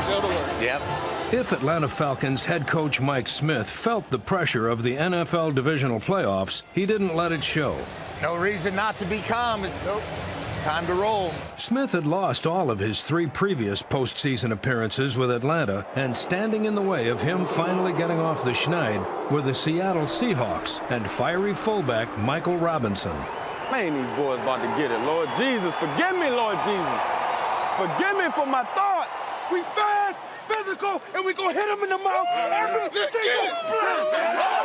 Show the work. Yep. If Atlanta Falcons head coach Mike Smith felt the pressure of the NFL divisional playoffs, he didn't let it show. No reason not to be calm. It's time to roll. Smith had lost all of his 3 previous postseason appearances with Atlanta, and standing in the way of him finally getting off the schneid were the Seattle Seahawks and fiery fullback Michael Robinson. Man, these boys about to get it. Lord Jesus, forgive me, Lord Jesus. Forgive me for my thoughts. We fast, physical, and we gonna hit them in the mouth every single play.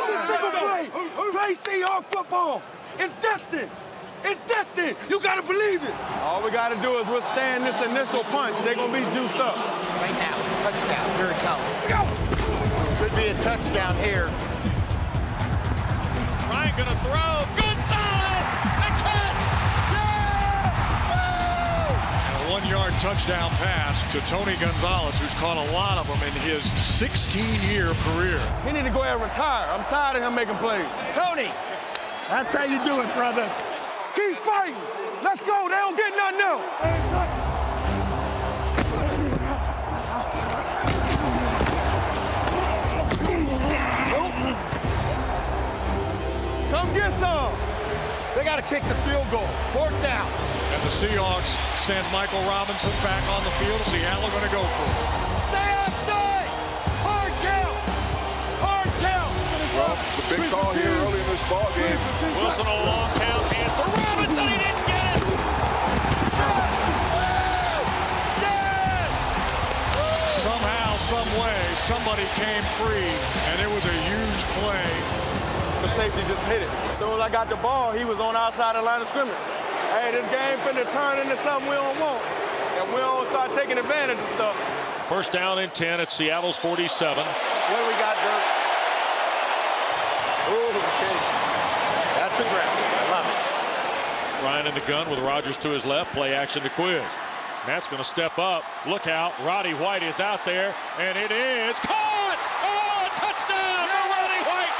Every single play. Play Seahawks football. It's destined. It's destined. You gotta believe it. All we gotta do is withstand this initial punch. They're gonna be juiced up. Right now, touchdown. Here it comes. Could be a touchdown here. Ryan gonna throw. Gonzalez, the catch. Yeah! And a 1-yard touchdown pass to Tony Gonzalez, who's caught a lot of them in his 16-year career. He need to go ahead and retire. I'm tired of him making plays. Tony, that's how you do it, brother. Keep fighting. Let's go. They don't get nothing else. Come get some. They got to kick the field goal. 4th down. And the Seahawks send Michael Robinson back on the field. Seattle going to go for it. Stay outside. Hard count. Hard count. Well, it's a big call here early in this ball game. Wilson a long count. Hands to Robinson. He didn't get it. Somehow, some way, somebody came free, and it was a huge play. The safety just hit it. As soon as I got the ball, he was on outside the line of scrimmage. Hey, this game finna turn into something we don't want. And we don't start taking advantage of stuff. 1st down and 10 at Seattle's 47. What do we got, Dirk? Ooh, okay. That's aggressive. I love it. Ryan in the gun with Rodgers to his left. Play action to Quiz. Matt's going to step up. Look out. Roddy White is out there, and it is caught. Oh, touchdown for Roddy White.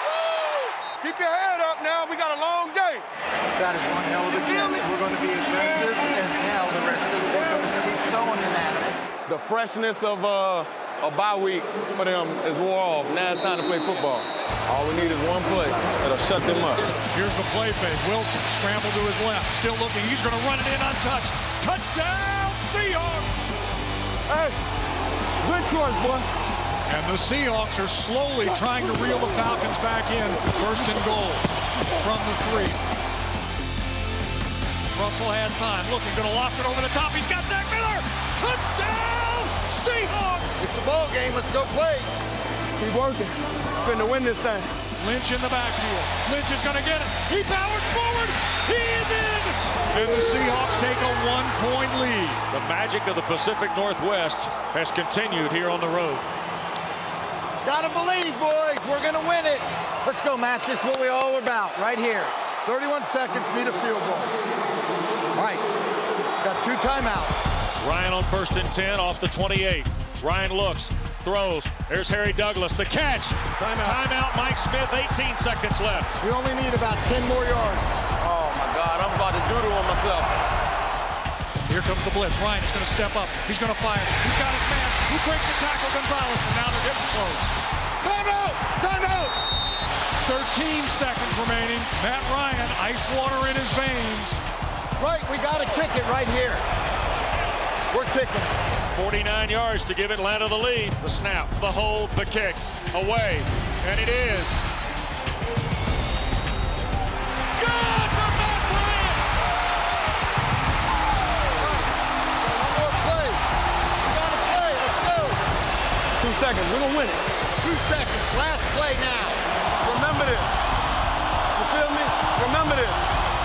Keep your head up now. We got a long day. That is one hell of a catch. We're going to be aggressive as hell the rest of the week. We're going to keep throwing it at them. The freshness of a bye week for them is wore off. Now it's time to play football. All we need is one play that'll shut them up. Here's the play fake. Wilson scrambled to his left. Still looking. He's going to run it in untouched. Touchdown, Seahawks! Hey, good choice, boy. And the Seahawks are slowly trying to reel the Falcons back in. 1st and goal from the 3. Russell has time. Looking, going to loft it over the top. He's got Zach Miller. Touchdown, Seahawks! It's a ball game. Let's go play. Keep working. Finna win this thing. Lynch in the backfield. Lynch is going to get it. He powers forward. He is in. And the Seahawks take a 1-point lead. The magic of the Pacific Northwest has continued here on the road. Gotta believe, boys. We're gonna win it. Let's go, Matt. This is what we all are about right here. 31 seconds, need a field goal. All right, got 2 timeouts. Ryan on 1st and 10 off the 28. Ryan looks, throws. There's Harry Douglas. The catch. Timeout, Mike Smith. 18 seconds left. We only need about 10 more yards. Oh, my God. I'm about to doodle on myself. Here comes the blitz. Ryan is going to step up. He's going to fire. He's got his man. Who breaks the tackle? Gonzalez. And now they're getting close. Timeout! Timeout! 13 seconds remaining. Matt Ryan, ice water in his veins. Right, we got to kick it right here. We're kicking it. 49 yards to give Atlanta the lead. The snap, the hold, the kick. Away. And it is. Good for Matt Ryan! One more play. We got to play. Let's go. 2 seconds. We're going to win it. 2 seconds. Last play now. Remember this. You feel me? Remember this.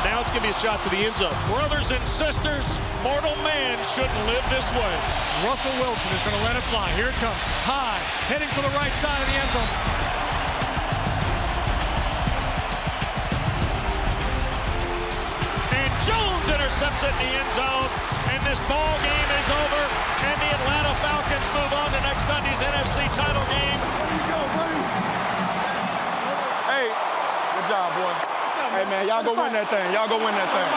Now it's going to be a shot to the end zone. Brothers and sisters, mortal man shouldn't live this way. Russell Wilson is going to let it fly. Here it comes. High. Heading for the right side of the end zone. And Jones intercepts it in the end zone. And this ball game is over. And the Atlanta Falcons move on to next Sunday's NFC title game. There you go, buddy. Hey, good job, boy. Hey, man, y'all go win that thing. Y'all go win that thing.